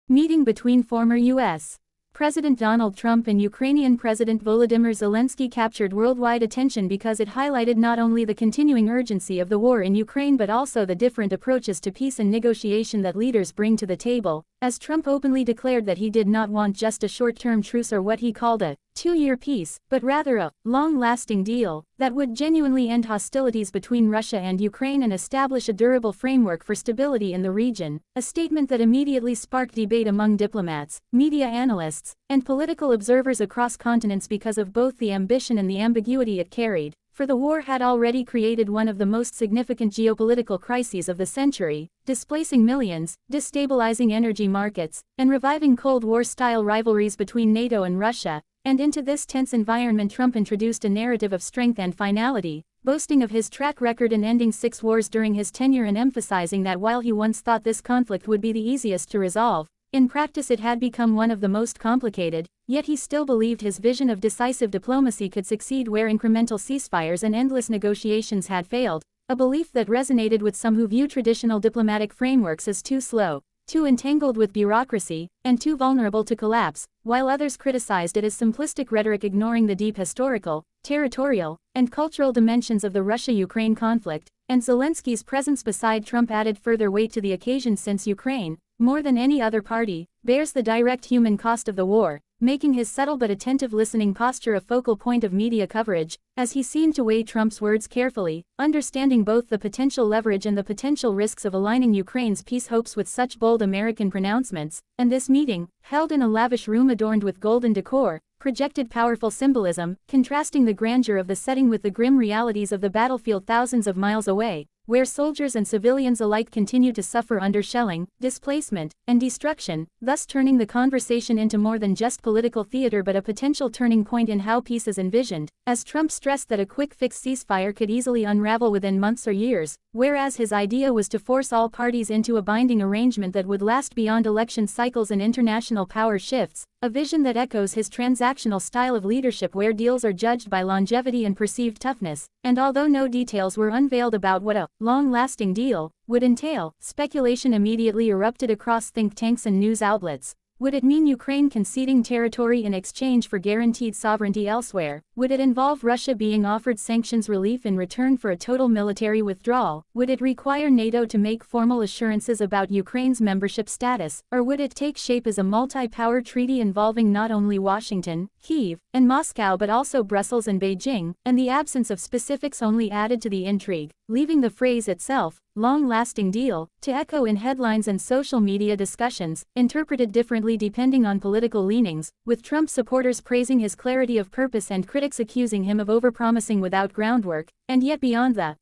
Meeting between former U.S. President Donald Trump and Ukrainian President Volodymyr Zelensky captured worldwide attention because it highlighted not only the continuing urgency of the war in Ukraine but also the different approaches to peace and negotiation that leaders bring to the table, as Trump openly declared that he did not want just a short-term truce or what he called a two-year peace, but rather a long-lasting deal that would genuinely end hostilities between Russia and Ukraine and establish a durable framework for stability in the region, a statement that immediately sparked debate among diplomats, media analysts, and political observers across continents because of both the ambition and the ambiguity it carried. For the war had already created one of the most significant geopolitical crises of the century, displacing millions, destabilizing energy markets, and reviving Cold War-style rivalries between NATO and Russia. And into this tense environment Trump introduced a narrative of strength and finality, boasting of his track record in ending 6 wars during his tenure and emphasizing that while he once thought this conflict would be the easiest to resolve, in practice it had become one of the most complicated, yet he still believed his vision of decisive diplomacy could succeed where incremental ceasefires and endless negotiations had failed, a belief that resonated with some who view traditional diplomatic frameworks as too slow, too entangled with bureaucracy, and too vulnerable to collapse, while others criticized it as simplistic rhetoric ignoring the deep historical, territorial, and cultural dimensions of the Russia-Ukraine conflict, and Zelensky's presence beside Trump added further weight to the occasion since Ukraine, more than any other party, bears the direct human cost of the war, making his subtle but attentive listening posture a focal point of media coverage, as he seemed to weigh Trump's words carefully, understanding both the potential leverage and the potential risks of aligning Ukraine's peace hopes with such bold American pronouncements. And this meeting, held in a lavish room adorned with golden decor, projected powerful symbolism, contrasting the grandeur of the setting with the grim realities of the battlefield thousands of miles away, where soldiers and civilians alike continue to suffer under shelling, displacement, and destruction, thus turning the conversation into more than just political theater but a potential turning point in how peace is envisioned, as Trump stressed that a quick-fix ceasefire could easily unravel within months or years, whereas his idea was to force all parties into a binding arrangement that would last beyond election cycles and international power shifts, a vision that echoes his transactional style of leadership where deals are judged by longevity and perceived toughness. And although no details were unveiled about what a long-lasting deal would entail, speculation immediately erupted across think tanks and news outlets. Would it mean Ukraine conceding territory in exchange for guaranteed sovereignty elsewhere? Would it involve Russia being offered sanctions relief in return for a total military withdrawal? Would it require NATO to make formal assurances about Ukraine's membership status? Or would it take shape as a multi-power treaty involving not only Washington, Kyiv, and Moscow but also Brussels and Beijing? And the absence of specifics only added to the intrigue, leaving the phrase itself, long-lasting deal, to echo in headlines and social media discussions, interpreted differently depending on political leanings, with Trump supporters praising his clarity of purpose and critics accusing him of overpromising without groundwork. And yet beyond the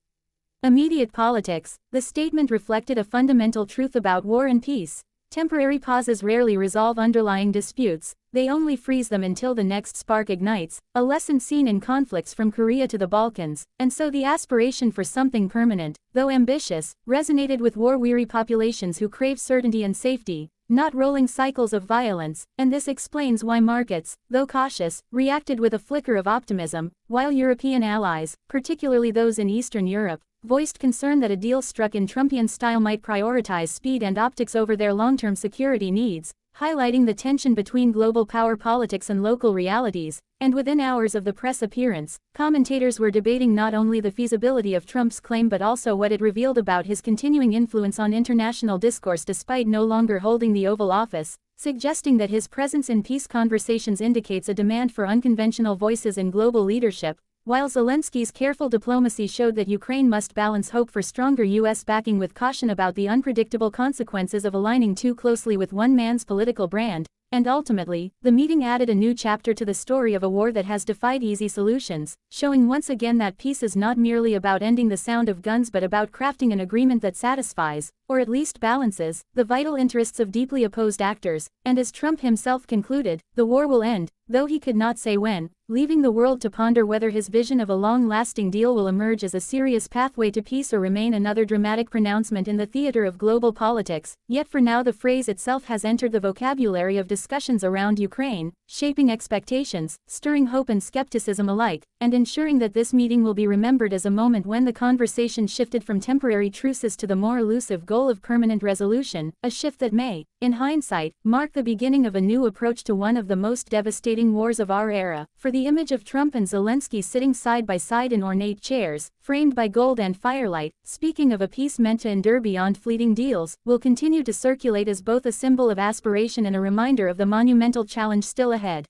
immediate politics, the statement reflected a fundamental truth about war and peace. Temporary pauses rarely resolve underlying disputes, they only freeze them until the next spark ignites, a lesson seen in conflicts from Korea to the Balkans. And so the aspiration for something permanent, though ambitious, resonated with war-weary populations who crave certainty and safety, not rolling cycles of violence, and this explains why markets, though cautious, reacted with a flicker of optimism, while European allies, particularly those in Eastern Europe, voiced concern that a deal struck in Trumpian style might prioritize speed and optics over their long-term security needs, highlighting the tension between global power politics and local realities. And within hours of the press appearance, commentators were debating not only the feasibility of Trump's claim but also what it revealed about his continuing influence on international discourse despite no longer holding the Oval Office, suggesting that his presence in peace conversations indicates a demand for unconventional voices in global leadership. While Zelensky's careful diplomacy showed that Ukraine must balance hope for stronger U.S. backing with caution about the unpredictable consequences of aligning too closely with one man's political brand, and ultimately, the meeting added a new chapter to the story of a war that has defied easy solutions, showing once again that peace is not merely about ending the sound of guns but about crafting an agreement that satisfies, or at least balances, the vital interests of deeply opposed actors. And as Trump himself concluded, the war will end, though he could not say when, leaving the world to ponder whether his vision of a long-lasting deal will emerge as a serious pathway to peace or remain another dramatic pronouncement in the theater of global politics. Yet for now the phrase itself has entered the vocabulary of discussions around Ukraine, shaping expectations, stirring hope and skepticism alike, and ensuring that this meeting will be remembered as a moment when the conversation shifted from temporary truces to the more elusive goal of permanent resolution, a shift that may, in hindsight, mark the beginning of a new approach to one of the most devastating wars of our era. For the image of Trump and Zelensky sitting side by side in ornate chairs, framed by gold and firelight, speaking of a peace meant to endure beyond fleeting deals, will continue to circulate as both a symbol of aspiration and a reminder of the monumental challenge still ahead.